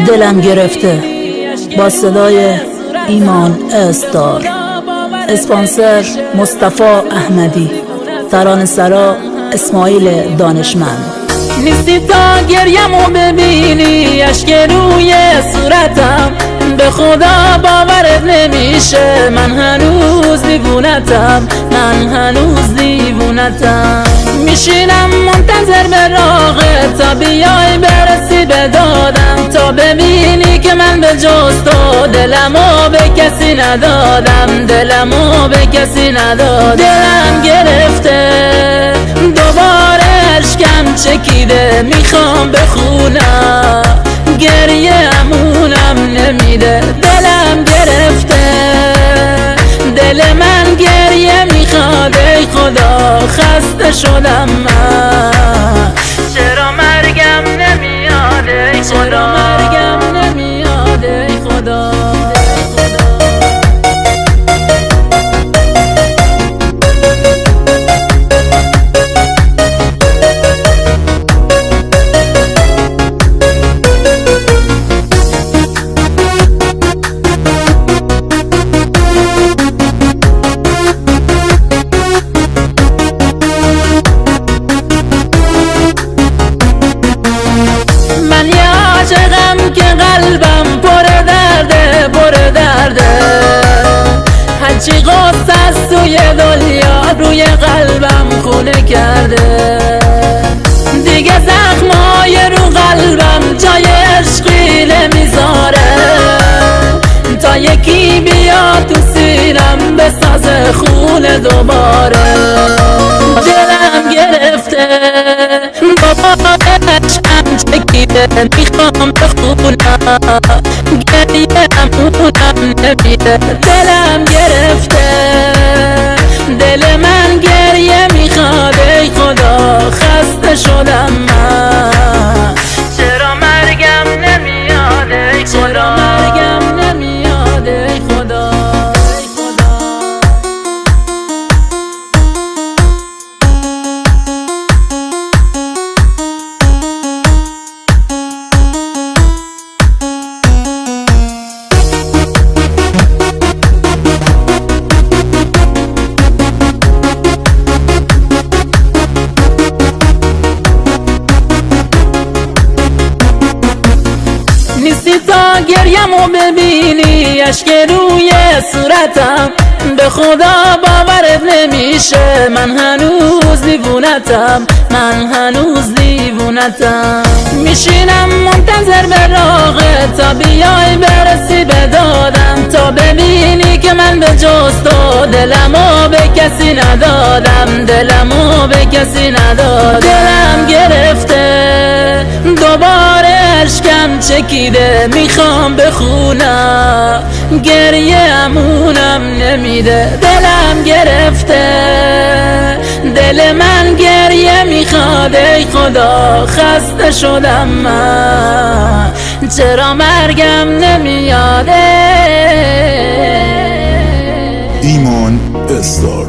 دلم گرفته با صدای ایمان استار، اسپانسر مصطفی احمدی، ترانه‌سرا اسماعیل دانشمند. نیستی تا گریمو ببینی اشک روی صورتم، به خدا باورت نمیشه من هنوز دیوونتم، من هنوز دیوونتم. میشینم منتظر به راهت تا بیای برسی به دادم، تا ببینی که من به جز تو دلمو به کسی ندادم، دلمو به کسی ندادم. دلم گرفته دوباره اشکم چکیده، میخوام بخونم گریه امونم نمیده. دلم گرفته دل من گریه میخواد، ای خدا خسته شدم من، چرا مرگم نمیاد ای خدا، مرگم نمیاد ای خدا. که قلبم پر درده پر درده، هرچی غصه است توی دنیا روی قلبم خونه کرده. دیگه زخمای رو قلبم جای عشقی نمیذاره، تا یکی بیا تو سینم بسازه خونه دوباره. دلم گرفته بابا عشقم چکیده، میخوام بخونم گریه امونم نمیده. دلم گرفته دل من گریه میخواد، ای خدا خسته شدم من، چرا مرگم نمیاد ای خدا، مرگم نمیاد ای خدا. نیستی تا گریمو ببینی اشک روی صورتم، به خدا باورت نمیشه من هنوز دیوونتم، من هنوز دیوونتم. میشینم منتظر به راهت تا بیای برسی به دادم، تا ببینی که من به جز تو دلمو به کسی ندادم، دلمو به کسی ندادم. دلم گرفته دوباره اشکم چکیده، میخوام بخونم گریه امونم نمیده. دلم گرفته دل من گریه میخواد، ای خدا خسته شدم من، چرا مرگم نمیاد. ایمان استار.